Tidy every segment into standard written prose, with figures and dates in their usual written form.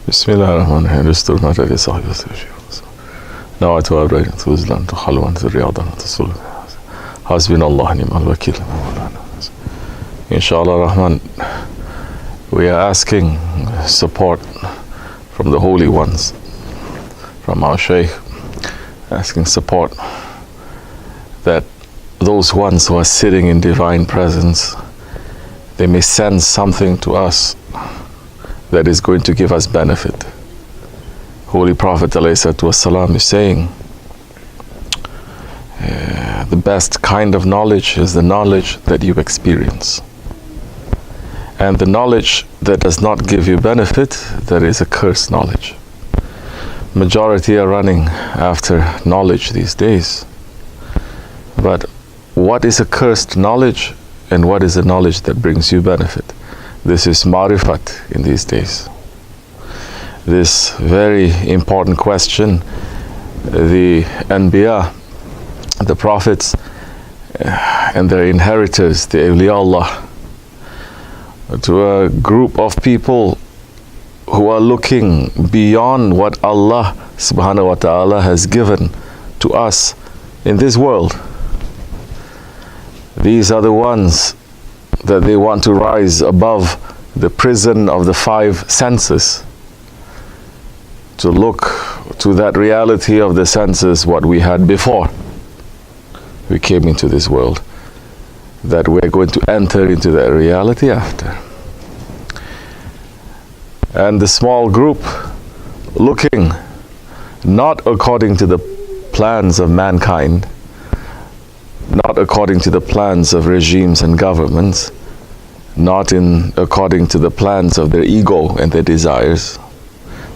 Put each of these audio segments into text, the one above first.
بسم الله الرحمن الرحيم. استرنا على صاحب الشيخ. نوعت وابراهيم توزلان تخلوان الرياضة تصل. حسبنا الله نعم الوكيل. Inshallah Rahman, we are asking support from the holy ones, from our Shaykh, asking support that those ones who are sitting in divine presence, they may send something to us that is going to give us benefit. Holy Prophet ﷺ is saying, the best kind of knowledge is the knowledge that you experience. And the knowledge that does not give you benefit, that is a cursed knowledge. Majority are running after knowledge these days. But what is a cursed knowledge and what is the knowledge that brings you benefit? This is marifat in these days. This very important question, the Anbiya, the prophets and their inheritors, the awliya Allah, to a group of people who are looking beyond what Allah subhanahu wa ta'ala has given to us in this world. These are the ones that they want to rise above the prison of the five senses, to look to that reality of the senses what we had before we came into this world, that we're going to enter into that reality after. And the small group looking not according to the plans of mankind, not according to the plans of regimes and governments, not according to the plans of their ego and their desires,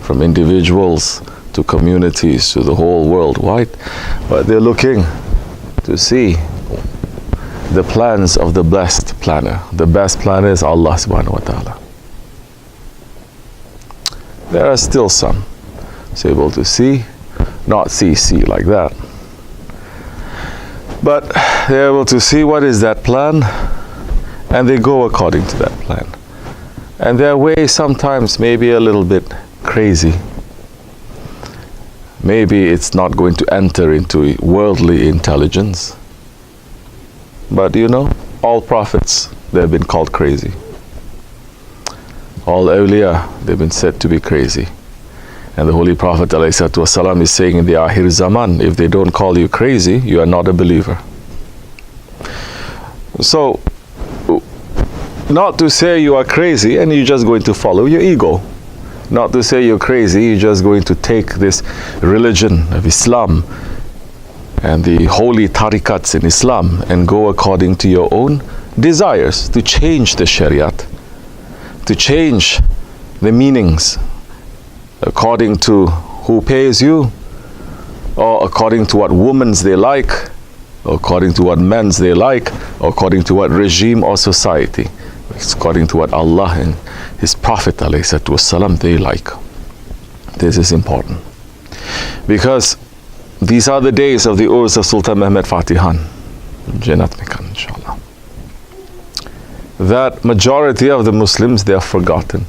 from individuals to communities to the whole worldwide, but they're looking to see the plans of the blessed planner. The best planner is Allah subhanahu wa ta'ala. There are still some who's able to see, not see like that, but they're able to see what is that plan, and they go according to that plan. And their way sometimes may be a little bit crazy. Maybe it's not going to enter into worldly intelligence. But you know, all prophets, they've been called crazy. All awliya, they've been said to be crazy. And the Holy Prophet ﷺ is saying in the Akhir Zaman, if they don't call you crazy, you are not a believer. So, not to say you are crazy and you're just going to follow your ego. Not to say you're crazy, you're just going to take this religion of Islam and the holy tarikats in Islam and go according to your own desires, to change the Shariat, to change the meanings according to who pays you, or according to what women's they like, or according to what men's they like, or according to what regime or society. It's according to what Allah and His Prophet ﷺ they like. This is important, because these are the days of the Urs of Sultan Mehmed Fatihan, Jannat Mekan, inshallah. That majority of the Muslims, they are forgotten.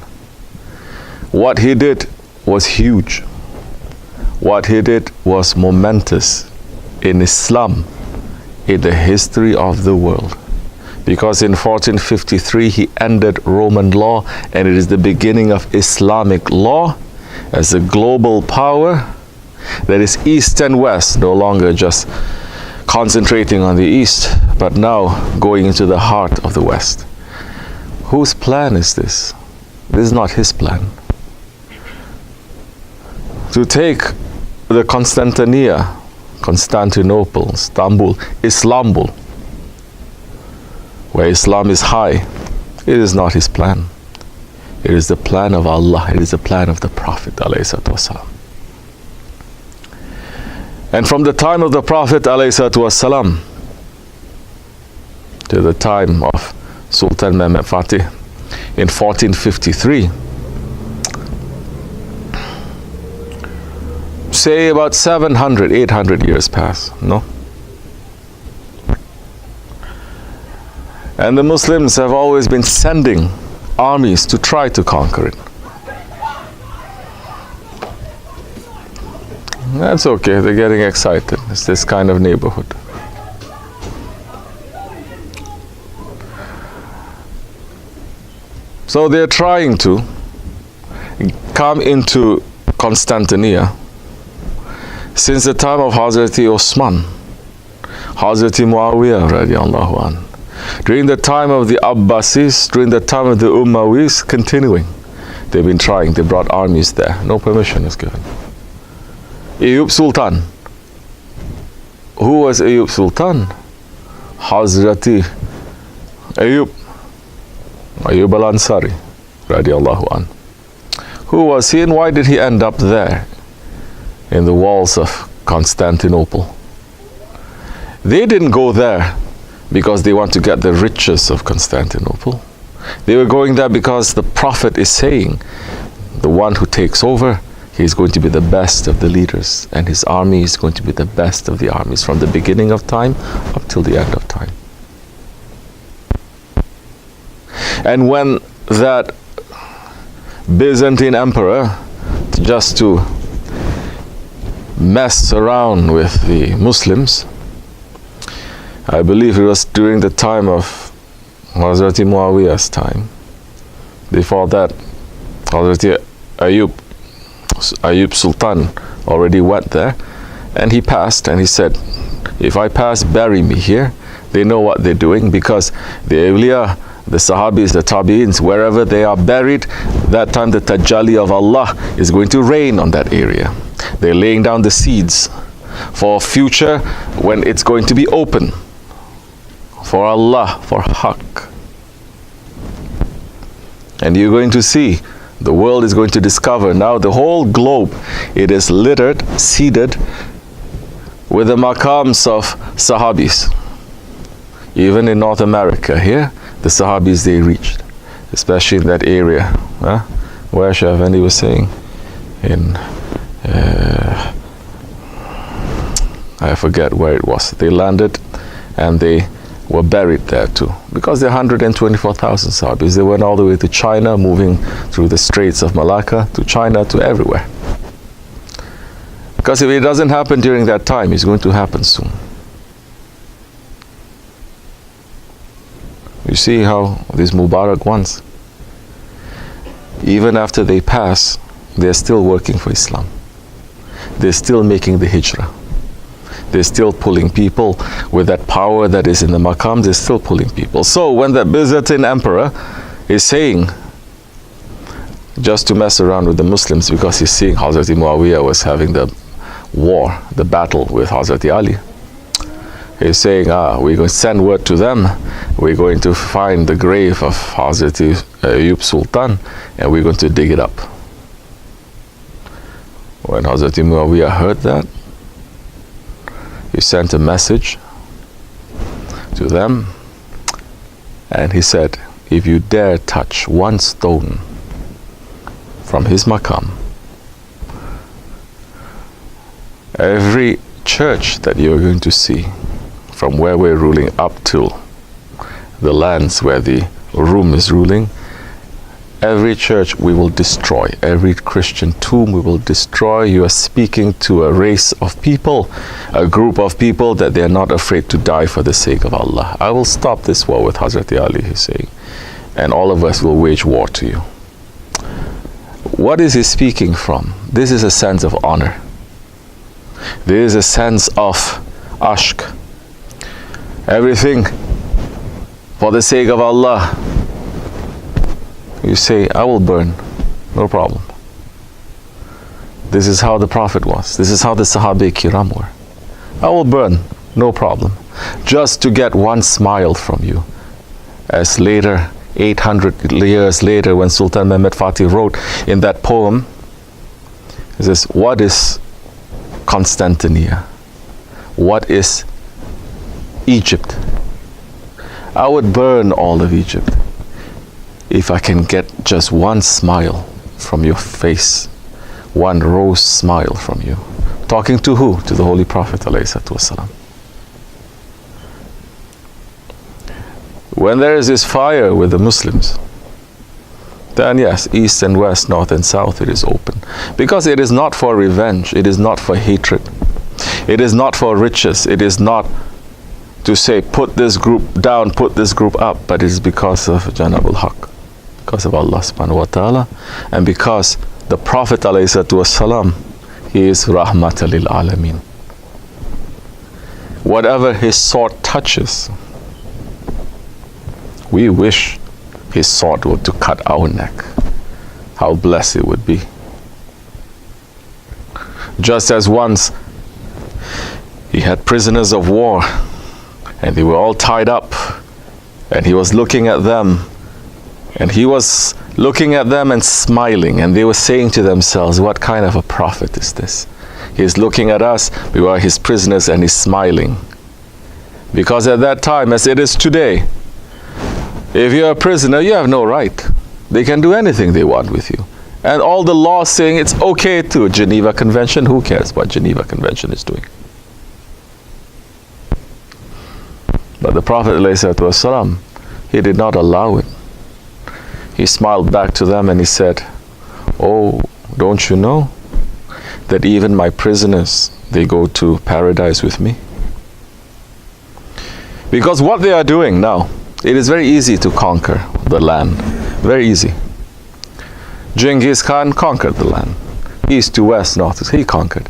What he did was huge. What he did was momentous in Islam, in the history of the world. Because in 1453 he ended Roman law, and it is the beginning of Islamic law as a global power that is East and West, no longer just concentrating on the East, but now going into the heart of the West. Whose plan is this? This is not his plan. To take the Constantinople, Istanbul, Islambul, where Islam is high, it is not his plan. It is the plan of Allah. It is the plan of the Prophet ﷺ. And from the time of the Prophet ﷺ to the time of Sultan Mehmed Fatih in 1453, say about 700, 800 years pass, no? And the Muslims have always been sending armies to try to conquer it. That's okay, they're getting excited. It's this kind of neighborhood. So they're trying to come into Constantinople since the time of Hazrati Osman, Hazrati Muawiyah radiallahu an. During the time of the Abbasis, during the time of the Umayyas, continuing. They've been trying, they brought armies there. No permission is given. Ayyub Sultan. Who was Ayyub Sultan? Hazrati Ayyub al-Ansari radiallahu an. Who was he and why did he end up there in the walls of Constantinople? They didn't go there because they want to get the riches of Constantinople. They were going there because the Prophet is saying the one who takes over, he is going to be the best of the leaders, and his army is going to be the best of the armies from the beginning of time up till the end of time. And when that Byzantine emperor, just to mess around with the Muslims, I believe it was during the time of Hazrati Muawiyah's time. Before that, Hazrati Ayyub Sultan already went there, and he passed, and he said, if I pass, bury me here. They know what they're doing, because the awliya, the sahabis, the tabi'ins, wherever they are buried, that time the tajalli of Allah is going to rain on that area. They're laying down the seeds for future when it's going to be open for Allah, for Haqq. And you're going to see, the world is going to discover now the whole globe, it is littered, seeded with the maqams of sahabis. Even in North America here, the sahabis they reached, especially in that area, where Shaykh Effendi was saying, in I forget where it was. They landed and they were buried there too, because there are 124,000 sahabis. They went all the way to China, moving through the Straits of Malacca to China, to everywhere. Because if it doesn't happen during that time, it's going to happen soon. You see how these Mubarak ones, even after they pass, they're still working for Islam. They're still making the hijrah. They're still pulling people with that power that is in the maqam. They're still pulling people. So when the Byzantine emperor is saying, just to mess around with the Muslims, because he's seeing Hazrati Muawiyah was having the war, the battle with Hazrati Ali, he's saying, we're going to send word to them. We're going to find the grave of Hazrati Ayyub Sultan, and we're going to dig it up. When Hazrati Muawiyah heard that, he sent a message to them, and he said, if you dare touch one stone from his maqam, every church that you're going to see, from where we're ruling up till the lands where the Rum is ruling, every church we will destroy. Every Christian tomb we will destroy. You are speaking to a race of people, a group of people that they are not afraid to die for the sake of Allah. I will stop this war with Hazrati Ali, he's saying, and all of us will wage war to you. What is he speaking from? This is a sense of honor. There is a sense of ashq. Everything for the sake of Allah. You say, I will burn, no problem. This is how the Prophet was. This is how the Sahaba Kiram were. I will burn, no problem. Just to get one smile from you. As later, 800 years later, when Sultan Mehmed Fatih wrote in that poem, he says, what is Constantinople? What is Egypt? I would burn all of Egypt if I can get just one smile from your face, one rose smile from you. Talking to who? To the Holy Prophet ﷺ. When there is this fire with the Muslims, then yes, east and west, north and south, it is open. Because it is not for revenge, it is not for hatred, it is not for riches, it is not to say put this group down, put this group up, but it is because of Janabul Haq, because of Allah subhanahu wa ta'ala, and because the Prophet ﷺ, he is Rahmatan lil Alameen. Whatever his sword touches, we wish his sword were to cut our neck. How blessed it would be. Just as once he had prisoners of war and they were all tied up, and he was looking at them, and he was looking at them and smiling, and they were saying to themselves, what kind of a prophet is this? He's looking at us, we were his prisoners, and he's smiling. Because at that time, as it is today, if you're a prisoner, you have no right. They can do anything they want with you. And all the laws saying it's okay to. Geneva Convention, who cares what Geneva Convention is doing? But the Prophet ﷺ, he did not allow it. He smiled back to them and he said, oh, don't you know that even my prisoners, they go to paradise with me? Because what they are doing now, it is very easy to conquer the land. Very easy. Genghis Khan conquered the land. East to west, north to south, he conquered.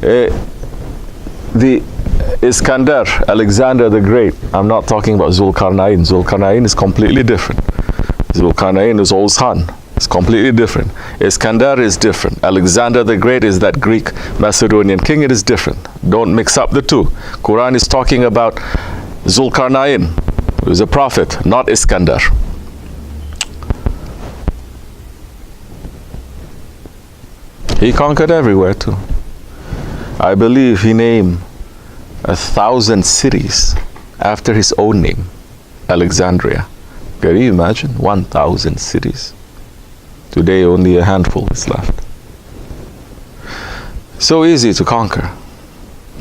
The Iskandar, Alexander the Great, I'm not talking about Zulkarnain. Zulkarnain is completely different. Zulkarnain is Oghuz, it's completely different. Iskandar is different. Alexander the Great is that Greek Macedonian king, it is different. Don't mix up the two. Quran is talking about Zulkarnain, who is a prophet, not Iskandar. He conquered everywhere too. I believe he named 1,000 cities after his own name, Alexandria. Can you imagine? 1,000 cities. Today only a handful is left. So easy to conquer.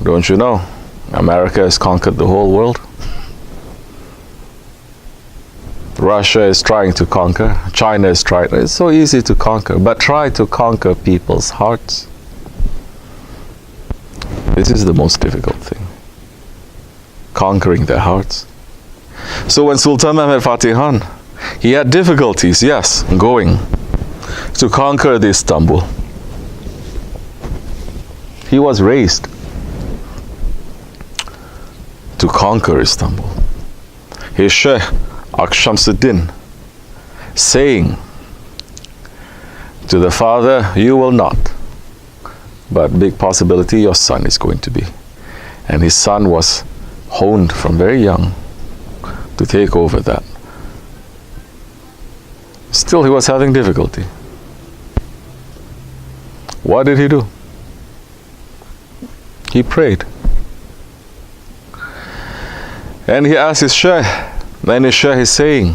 Don't you know? America has conquered the whole world. Russia is trying to conquer. China is trying. It's so easy to conquer. But try to conquer people's hearts. This is the most difficult thing. Conquering their hearts. So when Sultan Mehmed Fatih Khan, he had difficulties, yes, going to conquer the Istanbul. He was raised to conquer Istanbul. His Sheikh Akshamsuddin saying to the father, you will not, but big possibility your son is going to be. And his son was honed from very young to take over that. Still he was having difficulty. What did he do? He prayed. And he asked his Shaykh, and his Shaykh is saying,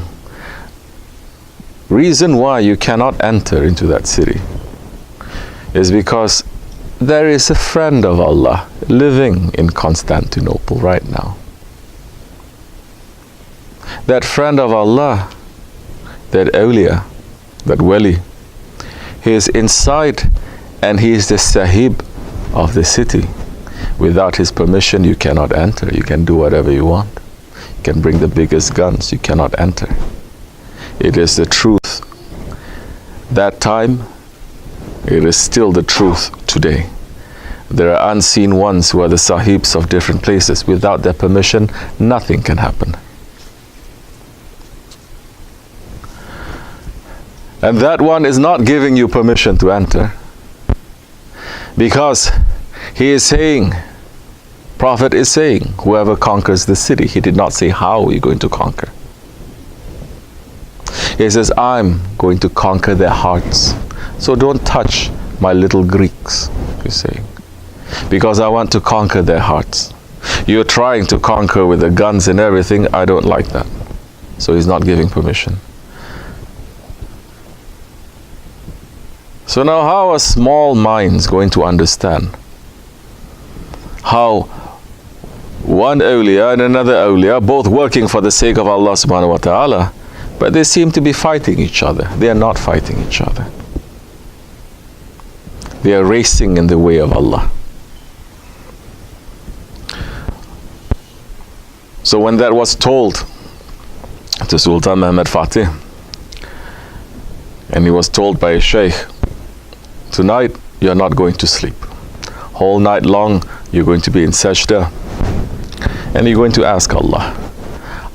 reason why you cannot enter into that city is because there is a friend of Allah living in Constantinople right now. That friend of Allah, that awliya, that wali, he is inside and he is the sahib of the city. Without his permission you cannot enter. You can do whatever you want. You can bring the biggest guns, you cannot enter. It is the truth. That time, it is still the truth today. There are unseen ones who are the sahibs of different places. Without their permission, nothing can happen. And that one is not giving you permission to enter. Because he is saying, Prophet is saying, whoever conquers the city, he did not say how you're going to conquer. He says, I'm going to conquer their hearts. So don't touch my little Greeks, he's saying. Because I want to conquer their hearts. You're trying to conquer with the guns and everything, I don't like that. So he's not giving permission. So now how are small minds going to understand how one awliya and another awliya, both working for the sake of Allah subhanahu wa ta'ala, But they seem to be fighting each other. They are not fighting each other. They are racing in the way of Allah. So when that was told to Sultan Muhammad Fatih, and he was told by a sheikh, tonight you are not going to sleep. Whole night long you're going to be in sajda, and you're going to ask Allah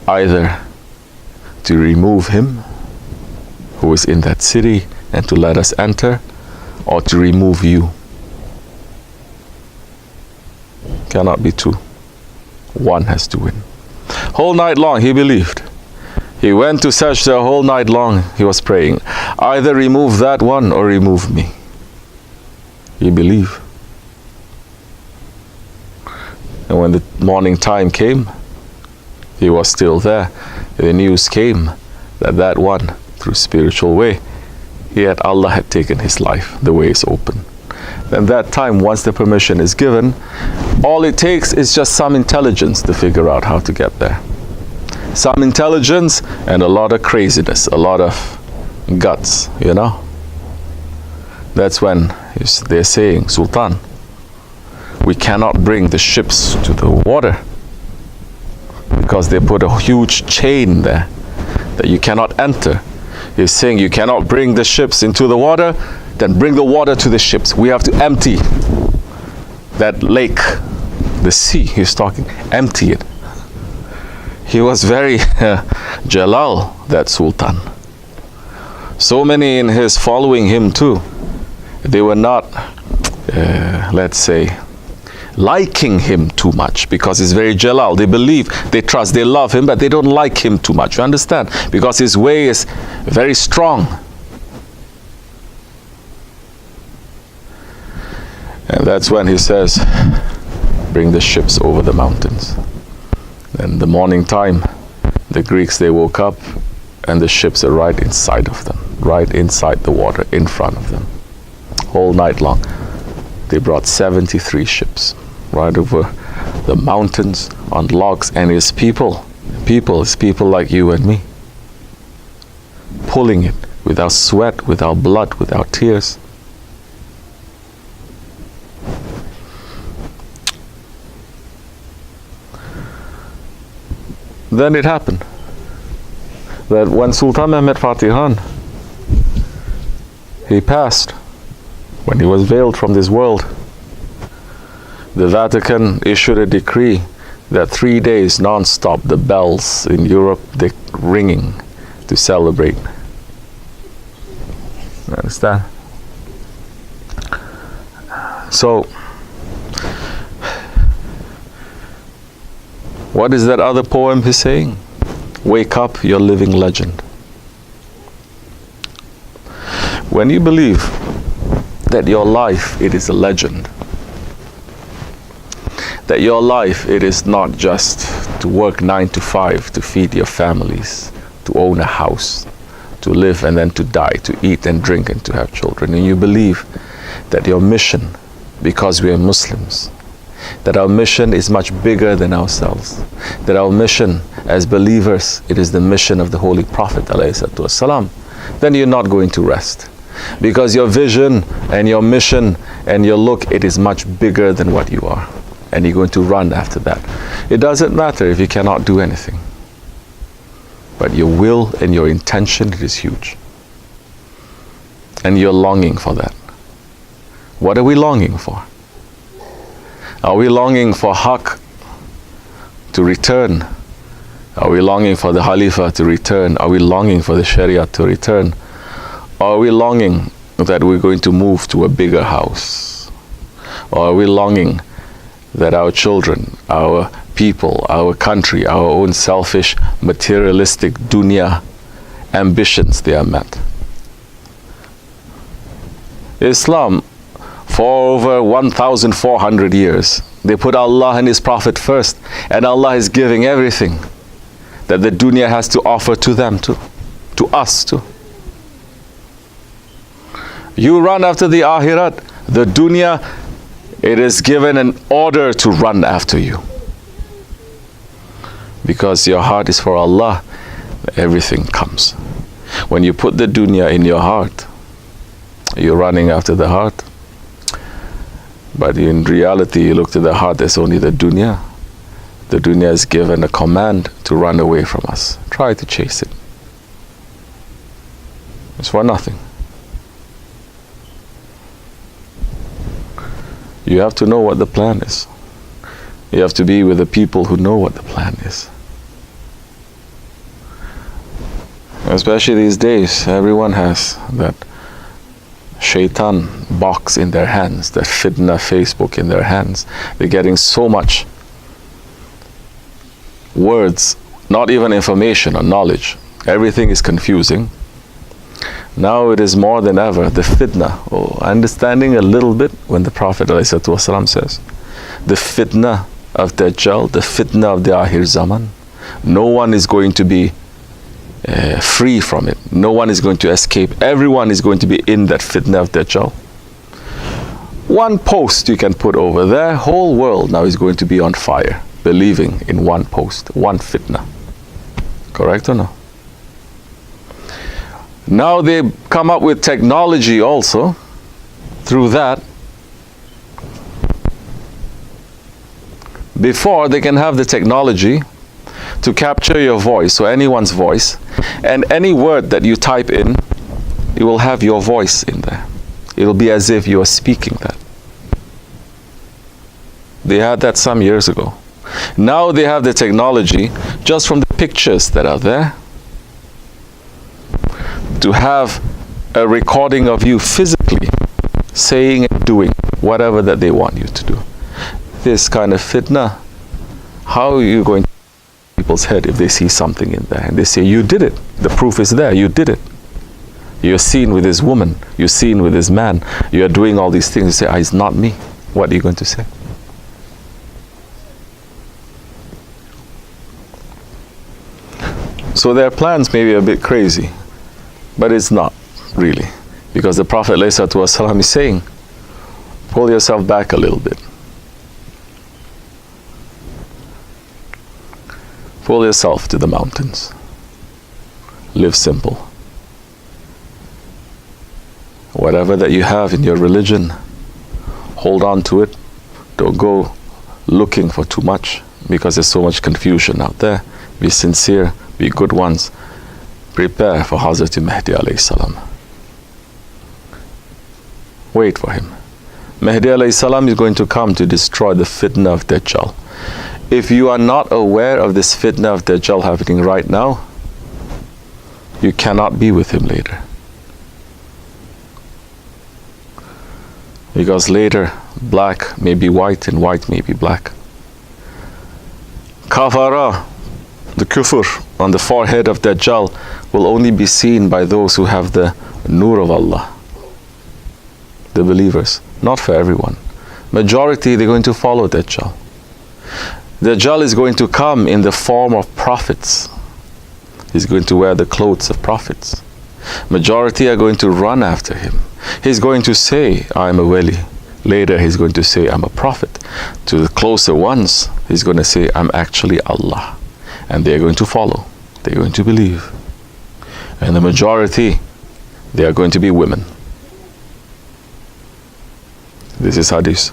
either to remove him who is in that city and to let us enter, or to remove you. Cannot be two. One has to win. Whole night long he believed. He went to sajda whole night long. He was praying, either remove that one or remove me. He believed. And when the morning time came, he was still there. The news came that that one, through spiritual way, Allah had taken his life. The way is open. Then that time, once the permission is given, all it takes is just some intelligence to figure out how to get there. Some intelligence and a lot of craziness, a lot of guts, you know. That's when they're saying, Sultan, we cannot bring the ships to the water because they put a huge chain there that you cannot enter. He's saying you cannot bring the ships into the water, then bring the water to the ships. We have to empty that lake, the sea. He's talking, empty it. He was very Jalal, that Sultan. So many in his following him too. They were not, let's say, liking him too much because he's very Jalal. They believe, they trust, they love him, but they don't like him too much. You understand? Because his way is very strong. And that's when he says, bring the ships over the mountains. And the morning time, the Greeks, they woke up and the ships are right inside of them, right inside the water, in front of them. Whole night long, they brought 73 ships right over the mountains on logs, and his people like you and me, pulling it without sweat, without blood, without tears. Then it happened that when Sultan Mehmed Fatih Khan, he passed, when he was veiled from this world, the Vatican issued a decree that 3 days non-stop the bells in Europe, they're ringing to celebrate. You understand? So, what is that other poem he's saying? Wake up, you're living legend. When you believe that your life, it is a legend, that your life, it is not just to work 9 to 5 to feed your families, to own a house, to live and then to die, to eat and drink and to have children, and you believe that your mission, because we are Muslims, that our mission is much bigger than ourselves, that our mission as believers, it is the mission of the Holy Prophet ﷺ, then you're not going to rest. Because your vision and your mission and your look, it is much bigger than what you are. And you're going to run after that. It doesn't matter if you cannot do anything. But your will and your intention, it is huge. And you're longing for that. What are we longing for? Are we longing for Haqq to return? Are we longing for the Khalifa to return? Are we longing for the Sharia to return? Or are we longing that we're going to move to a bigger house? Or are we longing that our children, our people, our country, our own selfish, materialistic dunya ambitions, they are met? Islam, for over 1,400 years, they put Allah and His Prophet first, and Allah is giving everything that the dunya has to offer to them too, to us too. You run after the akhirat, the dunya, it is given an order to run after you. Because your heart is for Allah, everything comes. When you put the dunya in your heart, you're running after the heart. But in reality, you look to the heart, there's only the dunya. The dunya is given a command to run away from us. Try to chase it. It's for nothing. You have to know what the plan is. You have to be with the people who know what the plan is. Especially these days, everyone has that shaitan box in their hands, that fitna Facebook in their hands. They're getting so much words, not even information or knowledge. Everything is confusing. Now it is more than ever the fitna. Understanding a little bit when the Prophet ﷺ says, the fitna of Dajjal, the fitna of the Akhir Zaman, no one is going to be free from it. No one is going to escape. Everyone is going to be in that fitna of Dajjal. One post you can put over there, whole world now is going to be on fire, believing in one post, one fitna. Correct or no? Now they come up with technology also through that. Before, they can have the technology to capture your voice, or anyone's voice, and any word that you type in, it will have your voice in there. It'll be as if you are speaking that. They had that some years ago. Now they have the technology, just from the pictures that are there, to have a recording of you physically saying and doing whatever that they want you to do. This kind of fitna, how are you going to people's head if they see something in there and they say, you did it, the proof is there, you did it. You're seen with this woman, you're seen with this man, you're doing all these things. You say, it's not me. What are you going to say? So their plans may be a bit crazy, but it's not really, because the Prophet ﷺ is saying, pull yourself back a little bit. Pull yourself to the mountains. Live simple. Whatever that you have in your religion, hold on to it. Don't go looking for too much, because there's so much confusion out there. Be sincere, be good ones. Prepare for Hazrat Mahdi alayhi salam. Wait for him. Mahdi alayhi salam is going to come to destroy the fitna of Dajjal. If you are not aware of this fitna of Dajjal happening right now, you cannot be with him later. Because later, black may be white and white may be black. Kafara, the kufr on the forehead of Dajjal, will only be seen by those who have the nur of Allah, the believers. Not for everyone. Majority, they're going to follow Dajjal. Dajjal is going to come in the form of prophets. He's going to wear the clothes of prophets. Majority are going to run after him. He's going to say, I'm a wali. Later he's going to say, I'm a prophet. To the closer ones, he's going to say, I'm actually Allah. And they're going to follow. They're going to believe. And the majority, they are going to be women. This is hadith.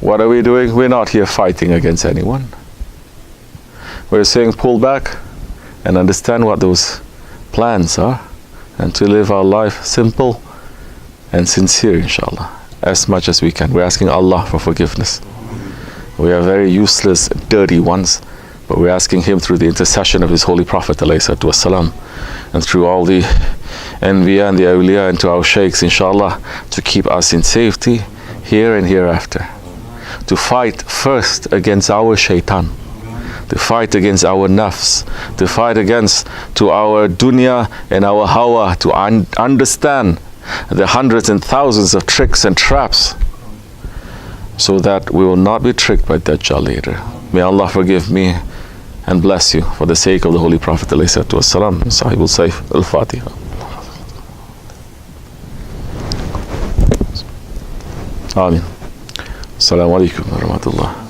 What are we doing? We're not here fighting against anyone. We're saying pull back and understand what those plans are, and to live our life simple and sincere, inshallah, as much as we can. We're asking Allah for forgiveness. We are very useless, dirty ones, but we're asking Him through the intercession of His Holy Prophet ﷺ, and through all the Anbiya and the Awliya, and to our sheikhs, inshallah, to keep us in safety here and hereafter. To fight first against our shaitan, to fight against our nafs, to fight against to our dunya and our hawa, to understand the hundreds and thousands of tricks and traps, so that we will not be tricked by Dajjal later. May Allah forgive me and bless you for the sake of the Holy Prophet ﷺ. Sahibul Saif Al-Fatiha. Amin. Assalamu alaikum wa rahmatullah.